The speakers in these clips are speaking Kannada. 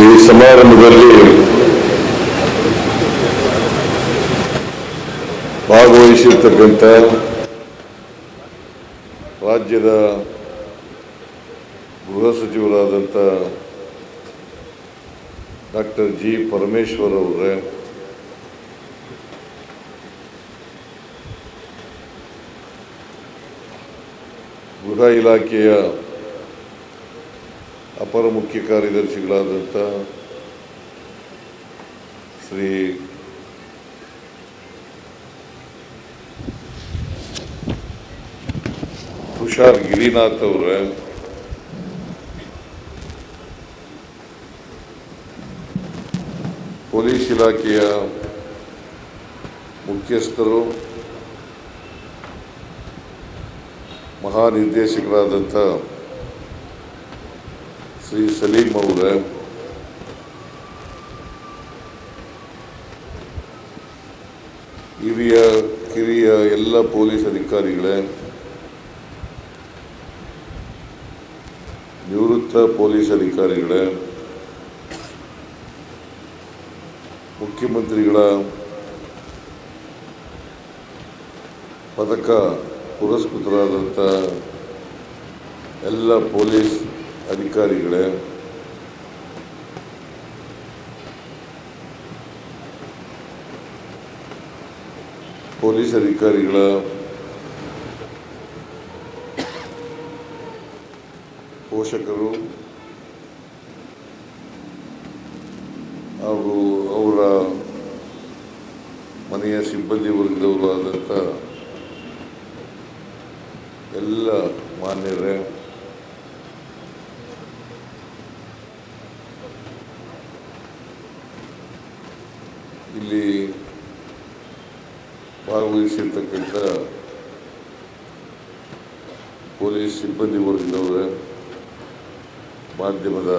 ಈ ಸಮಾರಂಭದಲ್ಲಿ ಭಾಗವಹಿಸಿರ್ತಕ್ಕಂಥ ರಾಜ್ಯದ ಗೃಹ ಸಚಿವರಾದಂಥ ಡಾಕ್ಟರ್ ಜಿ ಪರಮೇಶ್ವರ್ ಅವರೇ, ಗೃಹ ಇಲಾಖೆಯ ಅಪರ ಮುಖ್ಯ ಕಾರ್ಯದರ್ಶಿಗಳಾದಂಥ ಶ್ರೀ ತುಷಾರ್ ಗಿರಿನಾಥ್ ಅವರೇ, ಪೊಲೀಸ್ ಇಲಾಖೆಯ ಮುಖ್ಯಸ್ಥರು, ಮಹಾನಿರ್ದೇಶಕರಾದಂಥ ಶ್ರೀ ಸಲೀಂ ಅವರೇ, ಹಿರಿಯ ಕಿರಿಯ ಎಲ್ಲ ಪೊಲೀಸ್ ಅಧಿಕಾರಿಗಳೇ, ನಿವೃತ್ತ ಪೊಲೀಸ್ ಅಧಿಕಾರಿಗಳೇ, ಮುಖ್ಯಮಂತ್ರಿಗಳ ಪದಕ ಪುರಸ್ಕೃತರಾದಂಥ ಎಲ್ಲ ಪೊಲೀಸ್ ಅಧಿಕಾರಿಗಳೇ, ಪೊಲೀಸ್ ಅಧಿಕಾರಿಗಳ ಪೋಷಕರು ಹಾಗೂ ಅವರ ಮನೆಯ ಸಿಬ್ಬಂದಿ ವರ್ಗದವರು ಆದಂಥ ಎಲ್ಲ ಮಾನ್ಯರೇ, ಇಲ್ಲಿ ಭಾಗವಹಿಸಿರ್ತಕ್ಕಂಥ ಪೊಲೀಸ್ ಸಿಬ್ಬಂದಿ ವರ್ಗದವರೇ, ಮಾಧ್ಯಮದ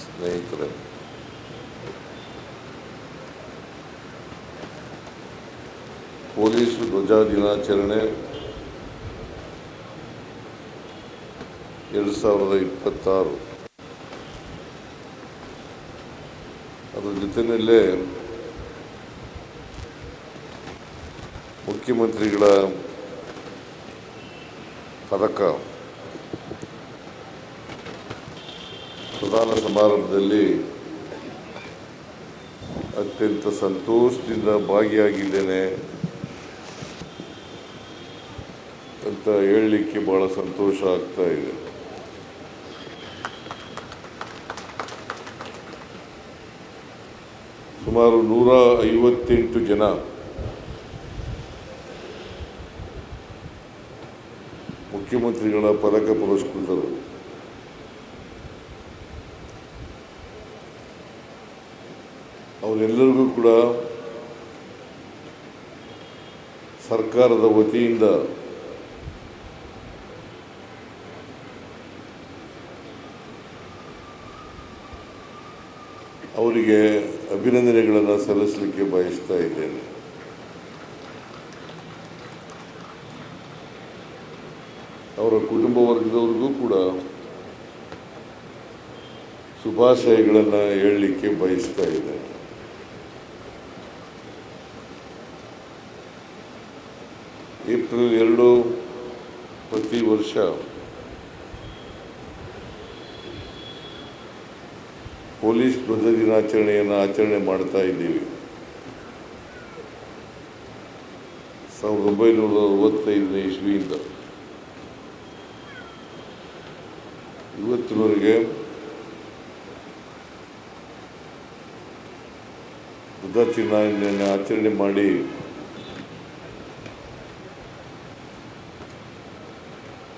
ಸ್ನೇಹಿತರೆ, ಪೊಲೀಸ್ ಧ್ವಜ ದಿನಾಚರಣೆ 2026 ಅದರ ಜೊತೆಯಲ್ಲೇ ಮುಖ್ಯಮಂತ್ರಿಗಳ ಪದಕ ಪ್ರದಾನ ಸಮಾರಂಭದಲ್ಲಿ ಅತ್ಯಂತ ಸಂತೋಷದಿಂದ ಭಾಗಿಯಾಗಿದ್ದೇನೆ ಅಂತ ಹೇಳಲಿಕ್ಕೆ ಬಹಳ ಸಂತೋಷ ಆಗ್ತಾ ಇದೆ. ಸುಮಾರು 158 ಜನ ಮುಖ್ಯಮಂತ್ರಿಗಳ ಪದಕ ಪುರಸ್ಕೃತರು. ಅವರೆಲ್ಲರಿಗೂ ಕೂಡ ಸರ್ಕಾರದ ವತಿಯಿಂದ ಅವರಿಗೆ ಅಭಿನಂದನೆಗಳನ್ನು ಸಲ್ಲಿಸಲಿಕ್ಕೆ ಬಯಸ್ತಾ ಇದ್ದೇನೆ. ಅವರ ಕುಟುಂಬ ವರ್ಗದವ್ರಿಗೂ ಕೂಡ ಶುಭಾಶಯಗಳನ್ನು ಹೇಳಲಿಕ್ಕೆ ಬಯಸ್ತಾ ಇದ್ದೇನೆ. ಏಪ್ರಿಲ್ 2 ಪ್ರತಿ ವರ್ಷ ಪೊಲೀಸ್ ಧ್ವಜ ದಿನಾಚರಣೆಯನ್ನು ಆಚರಣೆ ಮಾಡ್ತಾ ಇದ್ದೀವಿ. 1965ನೇ ಇಸ್ವಿಯಿಂದ ಇವತ್ತಿನವರೆಗೆ ಧ್ವಜ ದಿನಾಚರಣೆಯನ್ನು ಆಚರಣೆ ಮಾಡಿ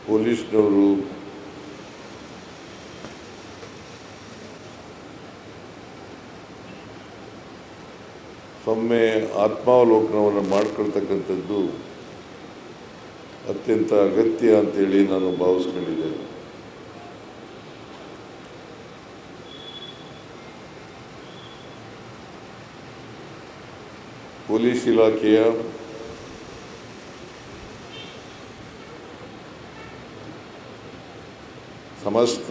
ಪೊಲೀಸ್ನವರು ಒಮ್ಮೆ ಆತ್ಮಾವಲೋಕನವನ್ನು ಮಾಡ್ಕೊಳ್ತಕ್ಕಂಥದ್ದು ಅತ್ಯಂತ ಅಗತ್ಯ ಅಂತೇಳಿ ನಾನು ಭಾವಿಸ್ಕೊಂಡಿದ್ದೇನೆ. ಪೊಲೀಸ್ ಇಲಾಖೆಯ ಸಮಸ್ತ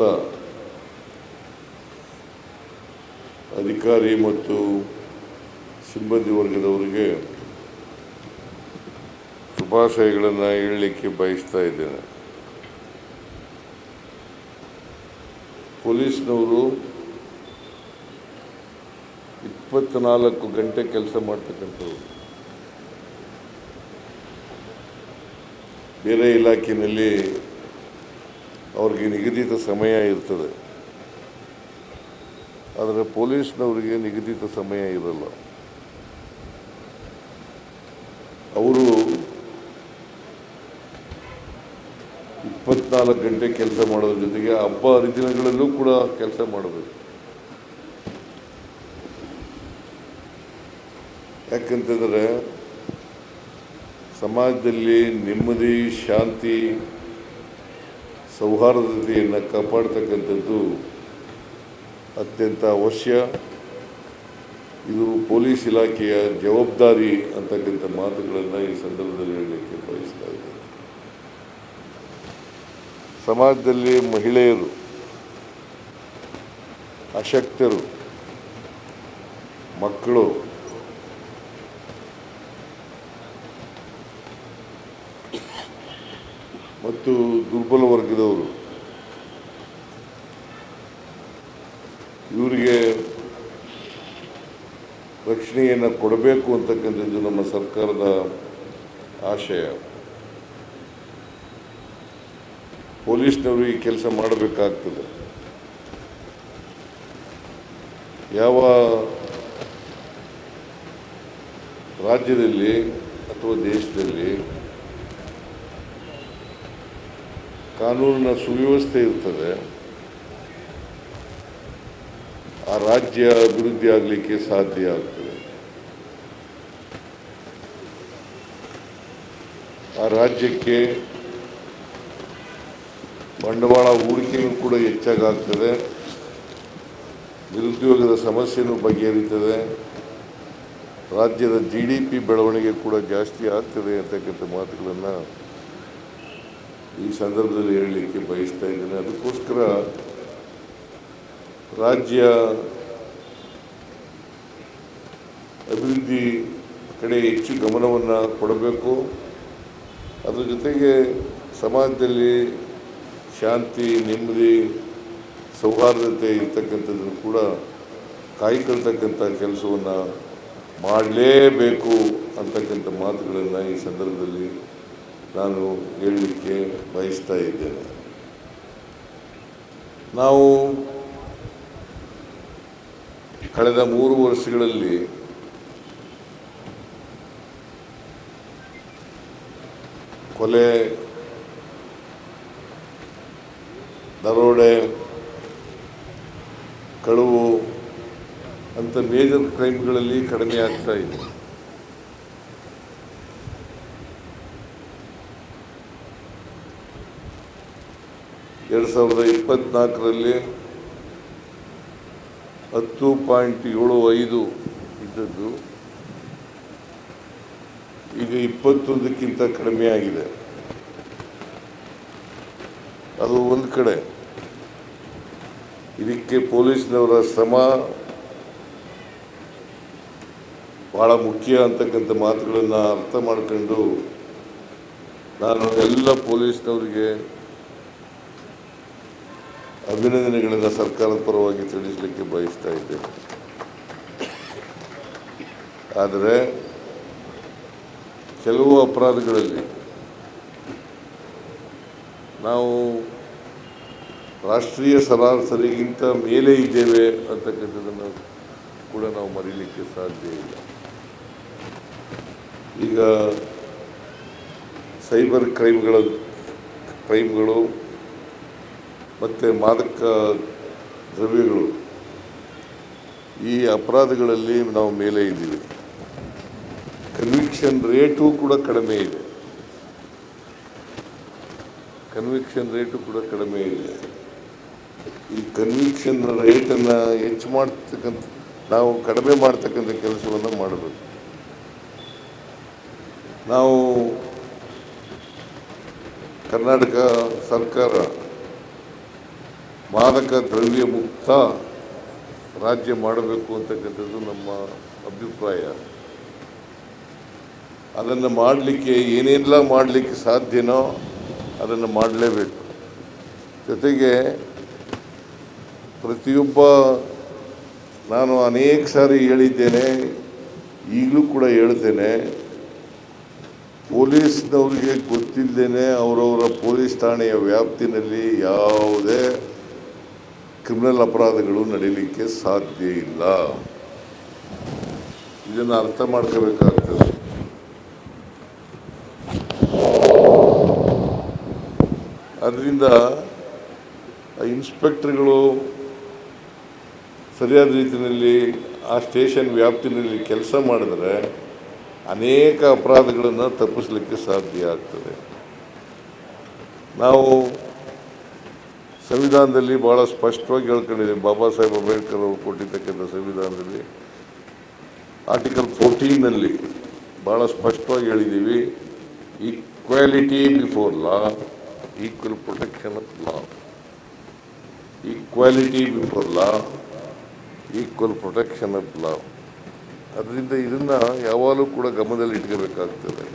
ಅಧಿಕಾರಿ ಮತ್ತು ಸಿಬ್ಬಂದಿ ವರ್ಗದವರಿಗೆ ಶುಭಾಶಯಗಳನ್ನು ಹೇಳಲಿಕ್ಕೆ ಬಯಸ್ತಾ ಇದ್ದೇನೆ. ಪೊಲೀಸ್ನವರು 24 ಗಂಟೆ ಕೆಲಸ ಮಾಡ್ತಕ್ಕಂಥವ್ರು. ಬೇರೆ ಇಲಾಖೆಯಲ್ಲಿ ಅವ್ರಿಗೆ ನಿಗದಿತ ಸಮಯ ಇರ್ತದೆ, ಆದರೆ ಪೊಲೀಸ್ನವರಿಗೆ ನಿಗದಿತ ಸಮಯ ಇರಲ್ಲ. ಅವರು 24 ಗಂಟೆ ಕೆಲಸ ಮಾಡೋದ್ರ ಜೊತೆಗೆ ಹಬ್ಬ ಹರಿದಿನಗಳಲ್ಲೂ ಕೂಡ ಕೆಲಸ ಮಾಡಬೇಕು. ಯಾಕಂತಂದರೆ ಸಮಾಜದಲ್ಲಿ ನೆಮ್ಮದಿ, ಶಾಂತಿ, ಸೌಹಾರ್ದತೆಯನ್ನು ಕಾಪಾಡ್ತಕ್ಕಂಥದ್ದು ಅತ್ಯಂತ ಅವಶ್ಯ. ಇದು ಪೊಲೀಸ್ ಇಲಾಖೆಯ ಜವಾಬ್ದಾರಿ ಅಂತಕ್ಕಂಥ ಮಾತುಗಳನ್ನು ಈ ಸಂದರ್ಭದಲ್ಲಿ ಹೇಳಲಿಕ್ಕೆ ಬಯಸ್ತಾ ಇದ್ದೇನೆ. ಸಮಾಜದಲ್ಲಿ ಮಹಿಳೆಯರು, ಅಶಕ್ತರು, ಮಕ್ಕಳು ಮತ್ತು ದುರ್ಬಲ ವರ್ಗದವರು ಇವರಿಗೆ ರಕ್ಷಣೆಯನ್ನು ಕೊಡಬೇಕು ಅಂತಕ್ಕಂಥದ್ದು ನಮ್ಮ ಸರ್ಕಾರದ ಆಶಯ. ಪೊಲೀಸ್ನವರು ಈ ಕೆಲಸ ಮಾಡಬೇಕಾಗ್ತದೆ. ಯಾವ ರಾಜ್ಯದಲ್ಲಿ ಅಥವಾ ದೇಶದಲ್ಲಿ ಕಾನೂನಿನ ಸುವ್ಯವಸ್ಥೆ ಇರ್ತದೆ, ಆ ರಾಜ್ಯ ಅಭಿವೃದ್ಧಿ ಆಗಲಿಕ್ಕೆ ಸಾಧ್ಯ ಆಗ್ತದೆ. ಆ ರಾಜ್ಯಕ್ಕೆ ಬಂಡವಾಳ ಹೂಡಿಕೆಯೂ ಕೂಡ ಹೆಚ್ಚಾಗ್ತದೆ, ನಿರುದ್ಯೋಗದ ಸಮಸ್ಯೆಯೂ ಬಗೆಹರಿತದೆ, ರಾಜ್ಯದ GDP ಬೆಳವಣಿಗೆ ಕೂಡ ಜಾಸ್ತಿ ಆಗ್ತದೆ ಅಂತಕ್ಕಂಥ ಮಾತುಗಳನ್ನು ಈ ಸಂದರ್ಭದಲ್ಲಿ ಹೇಳಲಿಕ್ಕೆ ಬಯಸ್ತಾ ಇದ್ದೇನೆ. ಅದಕ್ಕೋಸ್ಕರ ರಾಜ್ಯ ಅಭಿವೃದ್ಧಿ ಕಡೆ ಹೆಚ್ಚು ಗಮನವನ್ನು ಕೊಡಬೇಕು. ಅದರ ಜೊತೆಗೆ ಸಮಾಜದಲ್ಲಿ ಶಾಂತಿ, ನೆಮ್ಮದಿ, ಸೌಹಾರ್ದತೆ ಇರ್ತಕ್ಕಂಥದ್ದನ್ನು ಕೂಡ ಕಾಯ್ಕೊಳ್ತಕ್ಕಂಥ ಕೆಲಸವನ್ನು ಮಾಡಲೇಬೇಕು ಅಂತಕ್ಕಂಥ ಮಾತುಗಳನ್ನು ಈ ಸಂದರ್ಭದಲ್ಲಿ ನಾನು ಹೇಳಲಿಕ್ಕೆ ಬಯಸ್ತಾ ಇದ್ದೇನೆ. ನಾವು ಕಳೆದ 3 ವರ್ಷಗಳಲ್ಲಿ ಕೊಲೆ, ದರೋಡೆ, ಕಳವು ಅಂತ ಮೇಜರ್ ಕ್ರೈಮ್ಗಳಲ್ಲಿ ಕಡಿಮೆ ಆಗ್ತಾ ಇದೆ. ಎರಡು 2024ರಲ್ಲಿ 10.75 ಇದ್ದದ್ದು ಈಗ 21ಕ್ಕಿಂತ ಕಡಿಮೆ ಆಗಿದೆ. ಅದು ಒಂದು ಕಡೆ. ಇದಕ್ಕೆ ಪೊಲೀಸ್ನವರ ಶ್ರಮ ಭಾಳ ಮುಖ್ಯ ಅಂತಕ್ಕಂಥ ಮಾತುಗಳನ್ನು ಅರ್ಥ ಮಾಡಿಕೊಂಡು ನಾನು ಎಲ್ಲ ಪೊಲೀಸ್ನವರಿಗೆ ಅಭಿನಂದನೆಗಳನ್ನು ಸರ್ಕಾರದ ಪರವಾಗಿ ತಿಳಿಸಲಿಕ್ಕೆ ಬಯಸ್ತಾ ಇದ್ದೇನೆ. ಆದರೆ ಕೆಲವು ಅಪರಾಧಗಳಲ್ಲಿ ನಾವು ರಾಷ್ಟ್ರೀಯ ಸರಾಸರಿಗಿಂತ ಮೇಲೆ ಇದ್ದೇವೆ ಅಂತಕ್ಕಂಥದ್ದನ್ನು ಕೂಡ ನಾವು ಮರೀಲಿಕ್ಕೆ ಸಾಧ್ಯ ಇಲ್ಲ. ಈಗ ಸೈಬರ್ ಕ್ರೈಮ್ಗಳು ಮತ್ತು ಮಾದಕ ದ್ರವ್ಯಗಳು, ಈ ಅಪರಾಧಗಳಲ್ಲಿ ನಾವು ಮೇಲೆ ಇದ್ದೀವಿ. ಕನ್ವಿಕ್ಷನ್ ರೇಟು ಕೂಡ ಕಡಿಮೆ ಇದೆ. ಈ ಕನ್ವಿಕ್ಷನ್ ರೇಟನ್ನು ಹೆಚ್ಚು ಮಾಡ್ತಕ್ಕಂಥ, ನಾವು ಕಡಿಮೆ ಮಾಡ್ತಕ್ಕಂಥ ಕೆಲಸವನ್ನು ಮಾಡಬೇಕು. ನಾವು ಕರ್ನಾಟಕ ಸರ್ಕಾರ ಮಾದಕ ದ್ರವ್ಯ ಮುಕ್ತ ರಾಜ್ಯ ಮಾಡಬೇಕು ಅಂತಕ್ಕಂಥದ್ದು ನಮ್ಮ ಅಭಿಪ್ರಾಯ. ಅದನ್ನು ಮಾಡಲಿಕ್ಕೆ ಏನೆಲ್ಲ ಮಾಡಲಿಕ್ಕೆ ಸಾಧ್ಯನೋ ಅದನ್ನು ಮಾಡಲೇಬೇಕು. ಜೊತೆಗೆ ಪ್ರತಿಯೊಬ್ಬ, ನಾನು ಅನೇಕ ಸಾರಿ ಹೇಳಿದ್ದೇನೆ, ಈಗಲೂ ಕೂಡ ಹೇಳ್ತೇನೆ, ಪೊಲೀಸ್ನವ್ರಿಗೆ ಗೊತ್ತಿಲ್ಲದೇನೆ ಅವರವರ ಪೊಲೀಸ್ ಠಾಣೆಯ ವ್ಯಾಪ್ತಿನಲ್ಲಿ ಯಾವುದೇ ಕ್ರಿಮಿನಲ್ ಅಪರಾಧಗಳು ನಡೀಲಿಕ್ಕೆ ಸಾಧ್ಯ ಇಲ್ಲ. ಇದನ್ನು ಅರ್ಥ ಮಾಡ್ಕೋಬೇಕಾಗ್ತದೆ. ಅದರಿಂದ ಇನ್ಸ್ಪೆಕ್ಟರ್ಗಳು ಸರಿಯಾದ ರೀತಿಯಲ್ಲಿ ಆ ಸ್ಟೇಷನ್ ವ್ಯಾಪ್ತಿನಲ್ಲಿ ಕೆಲಸ ಮಾಡಿದ್ರೆ ಅನೇಕ ಅಪರಾಧಗಳನ್ನು ತಪ್ಪಿಸಲಿಕ್ಕೆ ಸಾಧ್ಯ ಆಗ್ತದೆ. ನಾವು ಸಂವಿಧಾನದಲ್ಲಿ ಭಾಳ ಸ್ಪಷ್ಟವಾಗಿ ಹೇಳ್ಕೊಂಡಿದ್ದೀವಿ. ಬಾಬಾ ಸಾಹೇಬ್ ಅಂಬೇಡ್ಕರ್ ಅವರು ಕೊಟ್ಟಿರ್ತಕ್ಕಂಥ ಸಂವಿಧಾನದಲ್ಲಿ ಆರ್ಟಿಕಲ್ 14ನಲ್ಲಿ ಭಾಳ ಸ್ಪಷ್ಟವಾಗಿ ಹೇಳಿದ್ದೀವಿ, equality before law, equal protection of law. Equality before law, equal protection of law. ಅದರಿಂದ ಇದನ್ನು ಯಾವಾಗಲೂ ಕೂಡ ಗಮನದಲ್ಲಿ ಇಟ್ಕೋಬೇಕಾಗ್ತದೆ.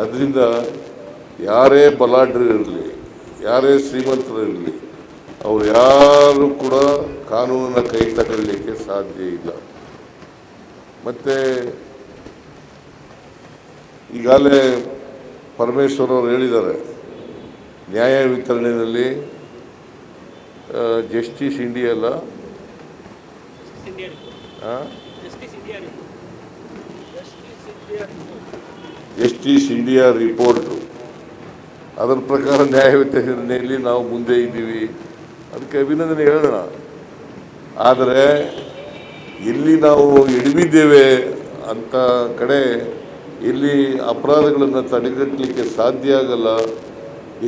ಅದರಿಂದ ಯಾರೇ ಬಲಾಢ್ಯರು ಇರಲಿ, ಯಾರೇ ಶ್ರೀಮಂತರು ಇರಲಿ, ಅವ್ರು ಯಾರು ಕೂಡ ಕಾನೂನನ್ನು ಕೈ ತಗೊಳ್ಳಿಕ್ಕೆ ಸಾಧ್ಯ ಇಲ್ಲ. ಮತ್ತು ಈಗಾಗಲೇ ಪರಮೇಶ್ವರ್ ಅವರು ಹೇಳಿದ್ದಾರೆ, ನ್ಯಾಯ ವಿತರಣೆಯಲ್ಲಿ ಜಸ್ಟಿಸ್ ಇಂಡಿಯಾ ಅಲ್ಲ, ಜಸ್ಟಿಸ್ ಇಂಡಿಯಾ ರಿಪೋರ್ಟು, ಅದರ ಪ್ರಕಾರ ನ್ಯಾಯ ವಿತರಣೆಯಲ್ಲಿ ನಾವು ಮುಂದೆ ಇದ್ದೀವಿ. ಅದಕ್ಕೆ ಅಭಿನಂದನೆ ಹೇಳೋಣ. ಆದರೆ ಎಲ್ಲಿ ನಾವು ಎಡವಿದ್ದೇವೆ ಅಂತ ಕಡೆ, ಎಲ್ಲಿ ಅಪರಾಧಗಳನ್ನು ತಡೆಗಟ್ಟಲಿಕ್ಕೆ ಸಾಧ್ಯ ಆಗಲ್ಲ,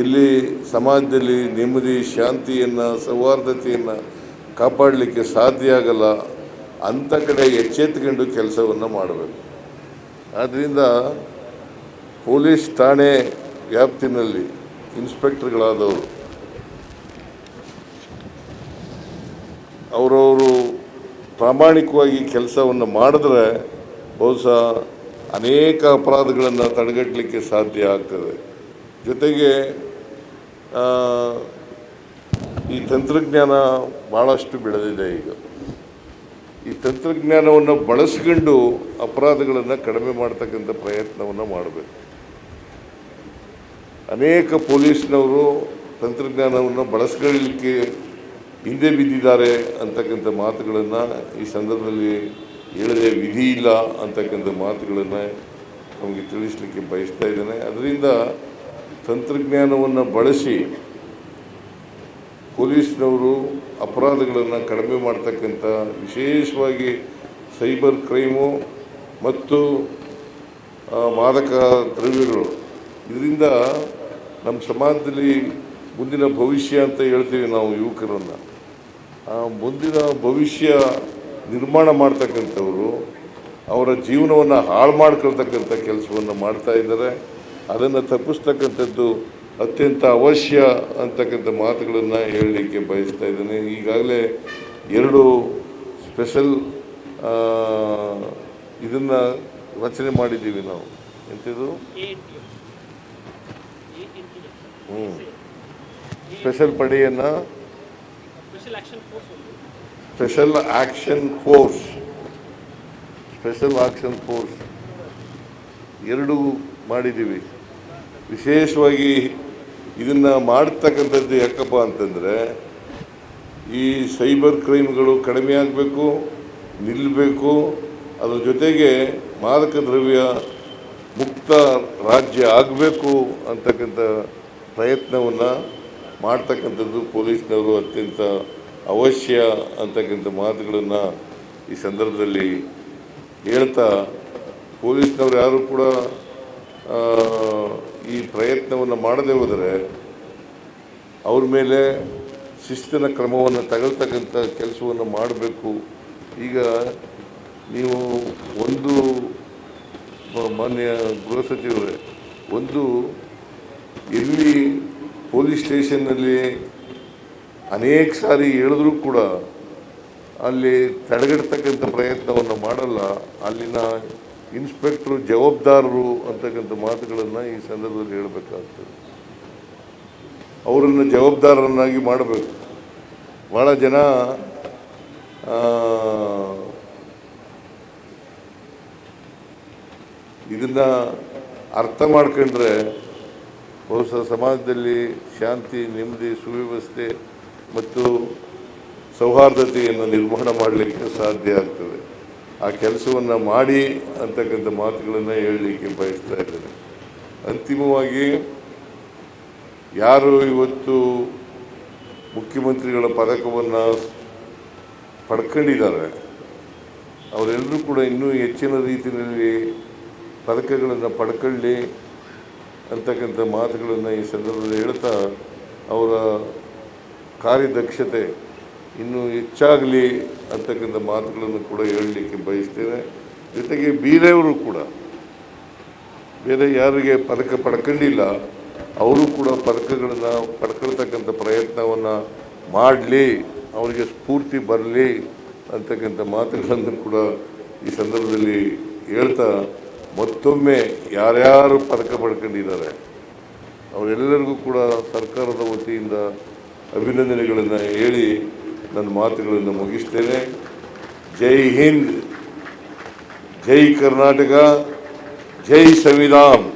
ಇಲ್ಲಿ ಸಮಾಜದಲ್ಲಿ ನೆಮ್ಮದಿ, ಶಾಂತಿಯನ್ನು, ಸೌಹಾರ್ದತೆಯನ್ನು ಕಾಪಾಡಲಿಕ್ಕೆ ಸಾಧ್ಯ ಆಗಲ್ಲ, ಅಂಥ ಕಡೆ ಎಚ್ಚೆತ್ತುಕೊಂಡು ಕೆಲಸವನ್ನು ಮಾಡಬೇಕು. ಆದ್ದರಿಂದ ಪೊಲೀಸ್ ಠಾಣೆ ವ್ಯಾಪ್ತಿನಲ್ಲಿ ಇನ್ಸ್ಪೆಕ್ಟರ್ಗಳಾದವರು ಅವರವರು ಪ್ರಾಮಾಣಿಕವಾಗಿ ಕೆಲಸವನ್ನು ಮಾಡಿದ್ರೆ ಬಹುಶಃ ಅನೇಕ ಅಪರಾಧಗಳನ್ನು ತಡೆಗಟ್ಟಲಿಕ್ಕೆ ಸಾಧ್ಯ ಆಗ್ತದೆ. ಜೊತೆಗೆ ಈ ತಂತ್ರಜ್ಞಾನ ಭಾಳಷ್ಟು ಬೆಳೆದಿದೆ. ಈಗ ಈ ತಂತ್ರಜ್ಞಾನವನ್ನು ಬಳಸ್ಕೊಂಡು ಅಪರಾಧಗಳನ್ನು ಕಡಿಮೆ ಮಾಡ್ತಕ್ಕಂಥ ಪ್ರಯತ್ನವನ್ನು ಮಾಡಬೇಕು. ಅನೇಕ ಪೊಲೀಸ್ನವರು ತಂತ್ರಜ್ಞಾನವನ್ನು ಬಳಸ್ಕೊಳ್ಳಲಿಕ್ಕೆ ಹಿಂದೆ ಬಿದ್ದಿದ್ದಾರೆ ಅಂತಕ್ಕಂಥ ಮಾತುಗಳನ್ನು ಈ ಸಂದರ್ಭದಲ್ಲಿ ಹೇಳದೆ ವಿಧಿ ಇಲ್ಲ ಅಂತಕ್ಕಂಥ ಮಾತುಗಳನ್ನು ನಮಗೆ ತಿಳಿಸಲಿಕ್ಕೆ ಬಯಸ್ತಾ ಇದ್ದೇನೆ. ಅದರಿಂದ ತಂತ್ರಜ್ಞಾನವನ್ನು ಬಳಸಿ ಪೊಲೀಸ್ನವರು ಅಪರಾಧಗಳನ್ನು ಕಡಿಮೆ ಮಾಡ್ತಕ್ಕಂಥ, ವಿಶೇಷವಾಗಿ ಸೈಬರ್ ಕ್ರೈಮು ಮತ್ತು ಮಾದಕ ದ್ರವ್ಯಗಳು, ಇದರಿಂದ ನಮ್ಮ ಸಮಾಜದಲ್ಲಿ ಮುಂದಿನ ಭವಿಷ್ಯ ಅಂತ ಹೇಳ್ತೀವಿ ನಾವು ಯುವಕರನ್ನು. ಆ ಮುಂದಿನ ಭವಿಷ್ಯ ನಿರ್ಮಾಣ ಮಾಡ್ತಕ್ಕಂಥವರು ಅವರ ಜೀವನವನ್ನು ಹಾಳು ಮಾಡ್ಕೊಳ್ತಕ್ಕಂಥ ಕೆಲಸವನ್ನು ಮಾಡ್ತಾ ಇದ್ದಾರೆ. ಅದನ್ನು ತಪ್ಪಿಸ್ತಕ್ಕಂಥದ್ದು ಅತ್ಯಂತ ಅವಶ್ಯ ಅಂತಕ್ಕಂಥ ಮಾತುಗಳನ್ನು ಹೇಳಲಿಕ್ಕೆ ಬಯಸ್ತಾ ಇದ್ದೇನೆ. ಈಗಾಗಲೇ 2 ಸ್ಪೆಷಲ್ ಇದನ್ನು ರಚನೆ ಮಾಡಿದ್ದೀವಿ ನಾವು. ಎಂಥದ್ದು? ಸ್ಪೆಷಲ್ ಪಡೆಯನ್ನು, ಸ್ಪೆಷಲ್ ಆಕ್ಷನ್ ಫೋರ್ಸ್ 2 ಮಾಡಿದ್ದೀವಿ. ವಿಶೇಷವಾಗಿ ಇದನ್ನು ಮಾಡ್ತಕ್ಕಂಥದ್ದು ಯಾಕಪ್ಪ ಅಂತಂದರೆ, ಈ ಸೈಬರ್ ಕ್ರೈಮ್ಗಳು ಕಡಿಮೆ ಆಗಬೇಕು, ನಿಲ್ಲಬೇಕು. ಅದ್ರ ಜೊತೆಗೆ ಮಾದಕ ದ್ರವ್ಯ ಮುಕ್ತ ರಾಜ್ಯ ಆಗಬೇಕು ಅಂತಕ್ಕಂಥ ಪ್ರಯತ್ನವನ್ನು ಮಾಡ್ತಕ್ಕಂಥದ್ದು ಪೊಲೀಸ್ನವರು ಅತ್ಯಂತ ಅವಶ್ಯ ಅಂತಕ್ಕಂಥ ಮಾತುಗಳನ್ನು ಈ ಸಂದರ್ಭದಲ್ಲಿ ಹೇಳ್ತಾ, ಪೊಲೀಸ್ನವರು ಯಾರು ಕೂಡ ಈ ಪ್ರಯತ್ನವನ್ನು ಮಾಡದೇ ಹೋದರೆ ಅವ್ರ ಮೇಲೆ ಶಿಸ್ತಿನ ಕ್ರಮವನ್ನು ತಗೊಳ್ತಕ್ಕಂಥ ಕೆಲಸವನ್ನು ಮಾಡಬೇಕು. ಈಗ ನೀವು ಒಂದು ಮಾನ್ಯ ಗೃಹ ಸಚಿವರೇ, ಒಂದು ಎಲ್ಲಿ ಪೊಲೀಸ್ ಸ್ಟೇಷನ್ನಲ್ಲಿ ಅನೇಕ ಸಾರಿ ಹೇಳಿದ್ರೂ ಕೂಡ ಅಲ್ಲಿ ತಡೆಗಟ್ಟತಕ್ಕಂಥ ಪ್ರಯತ್ನವನ್ನು ಮಾಡಲ್ಲ. ಅಲ್ಲಿನ ಇನ್ಸ್ಪೆಕ್ಟ್ರು ಜವಾಬ್ದಾರರು ಅಂತಕ್ಕಂಥ ಮಾತುಗಳನ್ನು ಈ ಸಂದರ್ಭದಲ್ಲಿ ಹೇಳಬೇಕಾಗ್ತದೆ. ಅವರನ್ನು ಜವಾಬ್ದಾರರನ್ನಾಗಿ ಮಾಡಬೇಕು. ಭಾಳ ಜನ ಇದನ್ನು ಅರ್ಥ ಮಾಡ್ಕೊಂಡ್ರೆ ಬಹುಶಃ ಸಮಾಜದಲ್ಲಿ ಶಾಂತಿ, ನೆಮ್ಮದಿ, ಸುವ್ಯವಸ್ಥೆ ಮತ್ತು ಸೌಹಾರ್ದತೆಯನ್ನು ನಿರ್ಮಾಣ ಮಾಡಲಿಕ್ಕೆ ಸಾಧ್ಯ ಆಗ್ತದೆ. ಆ ಕೆಲಸವನ್ನು ಮಾಡಿ ಅಂತಕ್ಕಂಥ ಮಾತುಗಳನ್ನು ಹೇಳಲಿಕ್ಕೆ ಬಯಸ್ತಾ ಇದ್ದೇನೆ. ಅಂತಿಮವಾಗಿ ಯಾರು ಇವತ್ತು ಮುಖ್ಯಮಂತ್ರಿಗಳ ಪದಕವನ್ನು ಪಡ್ಕೊಂಡಿದ್ದಾರೆ ಅವರೆಲ್ಲರೂ ಕೂಡ ಇನ್ನೂ ಹೆಚ್ಚಿನ ರೀತಿಯಲ್ಲಿ ಪದಕಗಳನ್ನು ಪಡ್ಕೊಳ್ಳಿ ಅಂತಕ್ಕಂಥ ಮಾತುಗಳನ್ನು ಈ ಸಂದರ್ಭದಲ್ಲಿ ಹೇಳ್ತಾ ಅವರ ಕಾರ್ಯದಕ್ಷತೆ ಇನ್ನೂ ಹೆಚ್ಚಾಗಲಿ ಅಂತಕ್ಕಂಥ ಮಾತುಗಳನ್ನು ಕೂಡ ಹೇಳಲಿಕ್ಕೆ ಬಯಸ್ತೇನೆ. ಜೊತೆಗೆ ಬೇರೆಯವರು ಕೂಡ ಬೇರೆ ಯಾರಿಗೆ ಪದಕ ಪಡ್ಕೊಂಡಿಲ್ಲ ಅವರು ಕೂಡ ಪದಕಗಳನ್ನು ಪಡ್ಕೊಳ್ತಕ್ಕಂಥ ಪ್ರಯತ್ನವನ್ನು ಮಾಡಲಿ, ಅವರಿಗೆ ಸ್ಫೂರ್ತಿ ಬರಲಿ ಅಂತಕ್ಕಂಥ ಮಾತುಗಳನ್ನು ಕೂಡ ಈ ಸಂದರ್ಭದಲ್ಲಿ ಹೇಳ್ತಾ ಮತ್ತೊಮ್ಮೆ ಯಾರ್ಯಾರು ಪದಕ ಪಡ್ಕೊಂಡಿದ್ದಾರೆ ಅವರೆಲ್ಲರಿಗೂ ಕೂಡ ಸರ್ಕಾರದ ವತಿಯಿಂದ ಅಭಿನಂದನೆಗಳನ್ನು ಹೇಳಿ ನನ್ನ ಮಾತುಗಳನ್ನು ಮುಗಿಸ್ತೇನೆ. ಜೈ ಹಿಂದ್, ಜೈ ಕರ್ನಾಟಕ, ಜೈ ಸಂವಿಧಾನ್.